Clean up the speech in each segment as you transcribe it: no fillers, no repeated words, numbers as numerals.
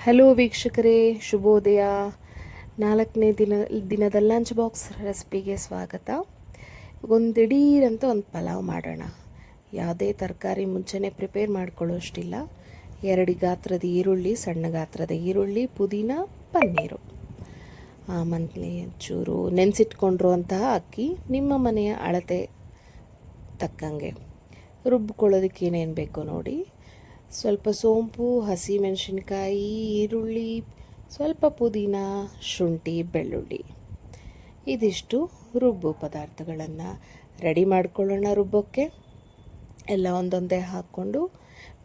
Hello ವೀಕ್ಷಕರೇ, ಶುಭೋದಯ. 4ನೇ ದಿನದ ಲಂಚ್ ಬಾಕ್ಸ್ ರೆಸಿಪಿಗೆ ಸ್ವಾಗತ. ಒಂದು ದಿಢೀರಂತ ಒಂದು ಪಲಾವ್ ಮಾಡೋಣ. ಯಾವುದೇ ತರಕಾರಿ ಮುಂಚೆನೇ ಪ್ರಿಪೇರ್ ಮಾಡ್ಕೊಳ್ಳೋಷ್ಟಿಲ್ಲ. 2 ಗಾತ್ರದ ಈರುಳ್ಳಿ, ಸಣ್ಣ ಗಾತ್ರದ ಈರುಳ್ಳಿ, ಪುದೀನ, ಪನ್ನೀರು, ಆಮೇಲೆ ಒಂಚೂರು ನೆನೆಸಿಟ್ಕೊಂಡಿರುವಂತಹ ಅಕ್ಕಿ, ನಿಮ್ಮ ಮನೆಯ ಅಳತೆ ತಕ್ಕಂಗೆ. ರುಬ್ಕೊಳ್ಳೋದಕ್ಕೆ ಏನೇನು ಬೇಕೋ ನೋಡಿ. ಸ್ವಲ್ಪ ಸೋಂಪು, ಹಸಿಮೆಣಸಿನ್ಕಾಯಿ, ಈರುಳ್ಳಿ, ಸ್ವಲ್ಪ ಪುದೀನ, ಶುಂಠಿ, ಬೆಳ್ಳುಳ್ಳಿ, ಇದಿಷ್ಟು ರುಬ್ಬು ಪದಾರ್ಥಗಳನ್ನು ರೆಡಿ ಮಾಡ್ಕೊಳ್ಳೋಣ. ರುಬ್ಬೋಕ್ಕೆ ಎಲ್ಲ ಒಂದೊಂದೇ ಹಾಕ್ಕೊಂಡು,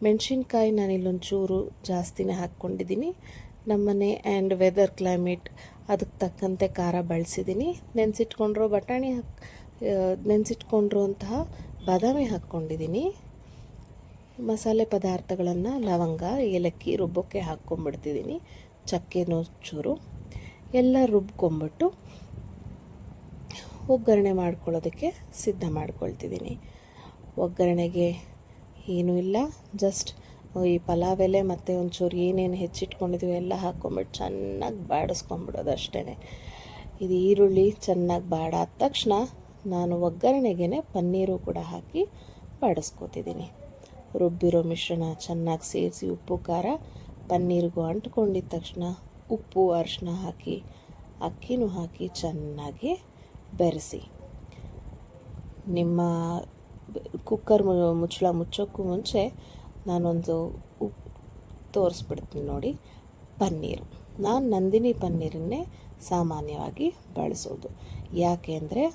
ಮೆಣಸಿನ್ಕಾಯಿ ನಾನಿಲ್ಲೊಂಚೂರು ಜಾಸ್ತಿನೇ ಹಾಕ್ಕೊಂಡಿದ್ದೀನಿ. ನಮ್ಮನೆ ಆ್ಯಂಡ್ ವೆದರ್ ಕ್ಲೈಮೇಟ್ ಅದಕ್ಕೆ ತಕ್ಕಂತೆ ಖಾರ ಬಳಸಿದ್ದೀನಿ. ನೆನೆಸಿಟ್ಕೊಂಡಿರುವಂತಹ ಬಾದಾಮಿ ಹಾಕ್ಕೊಂಡಿದ್ದೀನಿ. ಮಸಾಲೆ ಪದಾರ್ಥಗಳನ್ನು ಲವಂಗ, ಏಲಕ್ಕಿ ರುಬ್ಬಕ್ಕೆ ಹಾಕ್ಕೊಂಬಿಡ್ತಿದ್ದೀನಿ. ಚಕ್ಕೆನೂ ಚೂರು ಎಲ್ಲ ರುಬ್ಕೊಂಬಿಟ್ಟು ಒಗ್ಗರಣೆ ಮಾಡ್ಕೊಳ್ಳೋದಕ್ಕೆ ಸಿದ್ಧ ಮಾಡ್ಕೊಳ್ತಿದ್ದೀನಿ. ಒಗ್ಗರಣೆಗೆ ಏನೂ ಇಲ್ಲ, ಜಸ್ಟ್ ಈ ಪಲಾವ್ ಎಲೆ ಮತ್ತು ಒಂಚೂರು ಏನೇನು ಹೆಚ್ಚಿಟ್ಕೊಂಡಿದ್ದೀವಿ ಎಲ್ಲ ಹಾಕ್ಕೊಂಬಿಟ್ಟು ಚೆನ್ನಾಗಿ ಬಾಡಿಸ್ಕೊಂಬಿಡೋದು ಅಷ್ಟೇ. ಇದು ಈರುಳ್ಳಿ ಚೆನ್ನಾಗಿ ಬಾಡಾದ ತಕ್ಷಣ ನಾನು ಒಗ್ಗರಣೆಗೆ ಪನ್ನೀರು ಕೂಡ ಹಾಕಿ ಬಾಡಿಸ್ಕೊತಿದ್ದೀನಿ. ರುಬ್ಬಿರೋ ಮಿಶ್ರಣ ಚೆನ್ನಾಗಿ ಸೇರಿಸಿ ಉಪ್ಪು ಖಾರ ಪನ್ನೀರಿಗೂ ಅಂಟ್ಕೊಂಡಿದ್ದ ತಕ್ಷಣ ಉಪ್ಪು ಅರಿಶಿನ ಹಾಕಿ ಅಕ್ಕಿನೂ ಹಾಕಿ ಚೆನ್ನಾಗಿ ಬೆರೆಸಿ, ನಿಮ್ಮ ಕುಕ್ಕರ್ ಮುಚ್ಚಳ ಮುಚ್ಚೋಕ್ಕೂ ಮುಂಚೆ ನಾನೊಂದು ತೋರಿಸ್ಬಿಡ್ತೀನಿ ನೋಡಿ. ಪನ್ನೀರು, ನಾನು ನಂದಿನಿ ಪನ್ನೀರನ್ನೇ ಸಾಮಾನ್ಯವಾಗಿ ಬಳಸೋದು. ಯಾಕೆ ಅಂದರೆ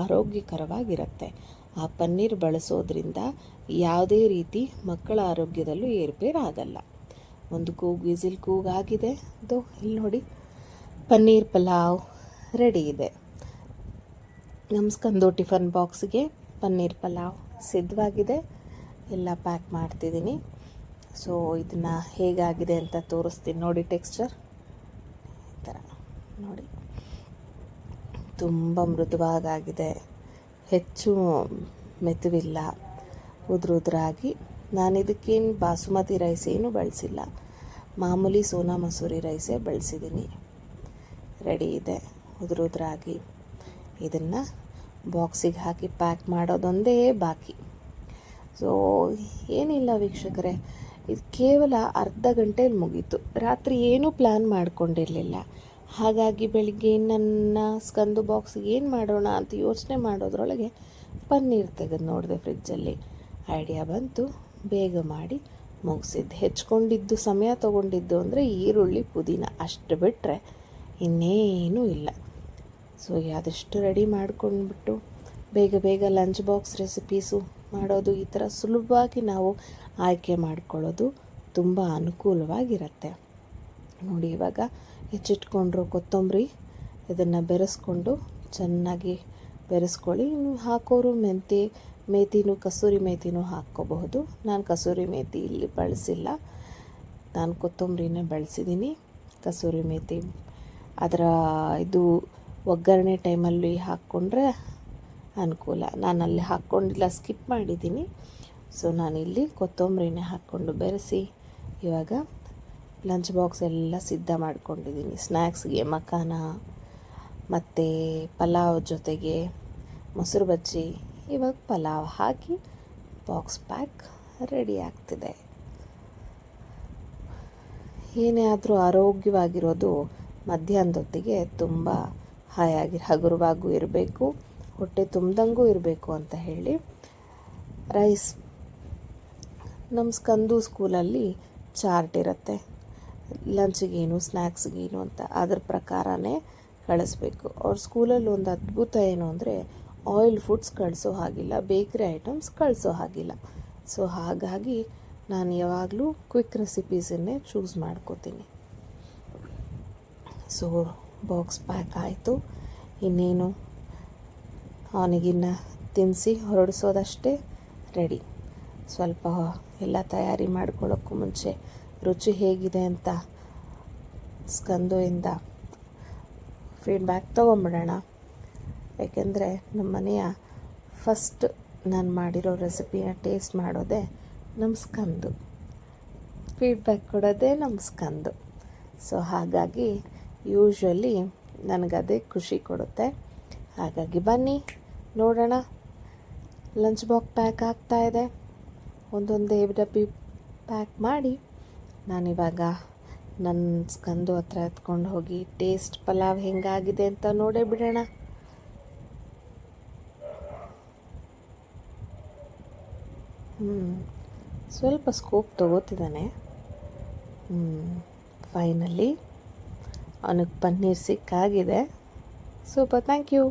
ಆರೋಗ್ಯಕರವಾಗಿರುತ್ತೆ. ಆ ಪನ್ನೀರ್ ಬಳಸೋದ್ರಿಂದ ಯಾವುದೇ ರೀತಿ ಮಕ್ಕಳ ಆರೋಗ್ಯದಲ್ಲೂ ಏರುಪೇರಾಗಲ್ಲ. ಒಂದು ವಿಸಿಲ್ ಕೂಗಾಗಿದೆ. ಇಲ್ಲಿ ನೋಡಿ, ಪನ್ನೀರ್ ಪಲಾವ್ ರೆಡಿ ಇದೆ. ನಮ್ಮ ಸ್ಕಂದು ಟಿಫನ್ ಬಾಕ್ಸ್ಗೆ ಪನ್ನೀರ್ ಪಲಾವ್ ಸಿದ್ಧವಾಗಿದೆ. ಎಲ್ಲ ಪ್ಯಾಕ್ ಮಾಡ್ತಿದ್ದೀನಿ. ಸೊ ಇದನ್ನು ಹೇಗಾಗಿದೆ ಅಂತ ತೋರಿಸ್ತೀನಿ ನೋಡಿ. ಟೆಕ್ಸ್ಚರ್ ಈ ಥರ ನೋಡಿ, ತುಂಬ ಮೃದುವಾಗಿದೆ, ಹೆಚ್ಚು ಮೆತ್ತುವಿಲ್ಲ, ಉದುರಾಗಿ. ನಾನು ಇದಕ್ಕೇನು ಬಾಸುಮತಿ ರೈಸ್ ಏನೂ ಬಳಸಿಲ್ಲ, ಮಾಮೂಲಿ ಸೋನಾ ಮಸೂರಿ ರೈಸೇ ಬಳಸಿದ್ದೀನಿ. ರೆಡಿ ಇದೆ ಉದುರಾಗಿ. ಇದನ್ನು ಬಾಕ್ಸಿಗೆ ಹಾಕಿ ಪ್ಯಾಕ್ ಮಾಡೋದೊಂದೇ ಬಾಕಿ. ಸೊ ಏನಿಲ್ಲ ವೀಕ್ಷಕರೇ, ಇದು ಕೇವಲ ಅರ್ಧ ಗಂಟೆಯಲ್ಲಿ ಮುಗೀತು. ರಾತ್ರಿ ಏನೂ ಪ್ಲ್ಯಾನ್ ಮಾಡ್ಕೊಂಡಿರಲಿಲ್ಲ. ಹಾಗಾಗಿ ಬೆಳಿಗ್ಗೆ ನನ್ನ ಸ್ಕಂದು ಬಾಕ್ಸಿಗೆ ಏನು ಮಾಡೋಣ ಅಂತ ಯೋಚನೆ ಮಾಡೋದ್ರೊಳಗೆ ಪನ್ನೀರ್ ತೆಗೆದು ನೋಡಿದೆ ಫ್ರಿಜ್ಜಲ್ಲಿ. ಐಡಿಯಾ ಬಂತು, ಬೇಗ ಮಾಡಿ ಮುಗಿಸಿದ್ದು. ಹೆಚ್ಕೊಂಡಿದ್ದು ಸಮಯ ತೊಗೊಂಡಿದ್ದು ಅಂದರೆ ಈರುಳ್ಳಿ, ಪುದೀನ ಅಷ್ಟು ಬಿಟ್ಟರೆ ಇನ್ನೇನೂ ಇಲ್ಲ. ಸೊ ಆದಷ್ಟು ರೆಡಿ ಮಾಡ್ಕೊಂಡ್ಬಿಟ್ಟು ಬೇಗ ಬೇಗ ಲಂಚ್ ಬಾಕ್ಸ್ ರೆಸಿಪೀಸು ಮಾಡೋದು, ಈ ಥರ ಸುಲಭವಾಗಿ ನಾವು ಆಯ್ಕೆ ಮಾಡ್ಕೊಳ್ಳೋದು ತುಂಬ ಅನುಕೂಲವಾಗಿರುತ್ತೆ ನೋಡಿ. ಇವಾಗ ಹೆಚ್ಚಿಟ್ಕೊಂಡ್ರು ಕೊತ್ತಂಬರಿ, ಇದನ್ನು ಬೆರೆಸ್ಕೊಂಡು ಚೆನ್ನಾಗಿ ಬೆರೆಸ್ಕೊಳ್ಳಿ. ಹಾಕೋರು ಮೇಥಿನೂ ಕಸೂರಿ ಮೇಥಿನೂ ಹಾಕ್ಕೋಬಹುದು. ನಾನು ಕಸೂರಿ ಮೇಥಿ ಇಲ್ಲಿ ಬಳಸಿಲ್ಲ, ನಾನು ಕೊತ್ತಂಬರಿನೇ ಬಳಸಿದ್ದೀನಿ. ಕಸೂರಿ ಮೇಥಿ ಅದರ ಇದು ಒಗ್ಗರಣೆ ಟೈಮಲ್ಲಿ ಹಾಕ್ಕೊಂಡ್ರೆ ಅನುಕೂಲ. ನಾನು ಅಲ್ಲಿ ಹಾಕ್ಕೊಂಡಿಲ್ಲ, ಸ್ಕಿಪ್ ಮಾಡಿದ್ದೀನಿ. ಸೊ ನಾನಿಲ್ಲಿ ಕೊತ್ತಂಬರಿನೇ ಹಾಕ್ಕೊಂಡು ಬೆರೆಸಿ ಇವಾಗ ಲಂಚ್ ಬಾಕ್ಸ್ ಎಲ್ಲ ಸಿದ್ಧ ಮಾಡ್ಕೊಂಡಿದ್ದೀನಿ. ಸ್ನ್ಯಾಕ್ಸ್ಗೆ ಮಖಾನ ಮತ್ತು ಪಲಾವ್ ಜೊತೆಗೆ ಮೊಸರು ಬಜ್ಜಿ. ಇವಾಗ ಪಲಾವ್ ಹಾಕಿ ಬಾಕ್ಸ್ ಪ್ಯಾಕ್ ರೆಡಿ ಆಗ್ತಿದೆ. ಏನೇ ಆದರೂ ಆರೋಗ್ಯವಾಗಿರೋದು ಮಧ್ಯಾಹ್ನದೊತ್ತಿಗೆ ತುಂಬ ಹಗುರವಾಗೂ ಇರಬೇಕು, ಹೊಟ್ಟೆ ತುಂಬ್ದಂಗೂ ಇರಬೇಕು ಅಂತ ಹೇಳಿ ರೈಸ್. ನಮ್ಮ ಸ್ಕಂದು ಸ್ಕೂಲಲ್ಲಿ ಚಾರ್ಟ್ ಇರುತ್ತೆ, ಲಂಚ್ಗೇನು ಸ್ನ್ಯಾಕ್ಸ್ಗೇನು ಅಂತ. ಅದ್ರ ಪ್ರಕಾರನೇ ಕಳಿಸ್ಬೇಕು. ಅವ್ರ ಸ್ಕೂಲಲ್ಲಿ ಒಂದು ಅದ್ಭುತ ಏನು ಅಂದರೆ ಆಯಿಲ್ ಫುಡ್ಸ್ ಕಳಿಸೋ ಹಾಗಿಲ್ಲ, ಬೇಕ್ರಿ ಐಟಮ್ಸ್ ಕಳಿಸೋ ಹಾಗಿಲ್ಲ. ಸೊ ಹಾಗಾಗಿ ನಾನು ಯಾವಾಗಲೂ ಕ್ವಿಕ್ ರೆಸಿಪೀಸನ್ನೇ ಚೂಸ್ ಮಾಡ್ಕೋತೀನಿ. ಸೊ ಬಾಕ್ಸ್ ಪ್ಯಾಕ್ ಆಯಿತು. ಇನ್ನೇನು ಅವನಿಗಿನ್ನ ತಿನ್ನಿಸಿ ಹೊರಡಿಸೋದಷ್ಟೇ ರೆಡಿ. ಸ್ವಲ್ಪ ಎಲ್ಲ ತಯಾರಿ ಮಾಡ್ಕೊಳ್ಳೋಕ್ಕೂ ಮುಂಚೆ ರುಚಿ ಹೇಗಿದೆ ಅಂತ ಸ್ಕಂದುವಿಂದ ಫೀಡ್ಬ್ಯಾಕ್ ತೊಗೊಂಬಿಡೋಣ. ಯಾಕೆಂದರೆ ನಮ್ಮ ಮನೆಯ ಫಸ್ಟ್ ನಾನು ಮಾಡಿರೋ ರೆಸಿಪಿನ ಟೇಸ್ಟ್ ಮಾಡೋದೇ ನಮ್ಮ ಸ್ಕಂದು. ಫೀಡ್ಬ್ಯಾಕ್ ಕೊಡೋದೇ ನಮ್ಮ ಸ್ಕಂದು. ಸೊ ಹಾಗಾಗಿ ಯೂಶ್ವಲಿ ನನಗದೇ ಖುಷಿ ಕೊಡುತ್ತೆ. ಹಾಗಾಗಿ ಬನ್ನಿ ನೋಡೋಣ. ಲಂಚ್ ಬಾಕ್ಸ್ ಪ್ಯಾಕ್ ಆಗ್ತಾಯಿದೆ. ಒಂದೊಂದೇ ಡಬ್ಬಿ ಪ್ಯಾಕ್ ಮಾಡಿ ನಾನಿವಾಗ ನನ್ನ ಸ್ಕಂದು ಹತ್ರ ಎತ್ಕೊಂಡು ಹೋಗಿ ಟೇಸ್ಟ್ ಪಲಾವ್ ಹೆಂಗಾಗಿದೆ ಅಂತ ನೋಡೇ ಬಿಡೋಣ. ಸ್ವಲ್ಪ ಸ್ಕೋಪ್ ತೊಗೋತಿದ್ದಾನೆ. ಫೈನಲಿ ಅವನಿಗೆ ಪನ್ನೀರ್ ಸಿಕ್ಕಾಗಿದೆ. Super, thank you.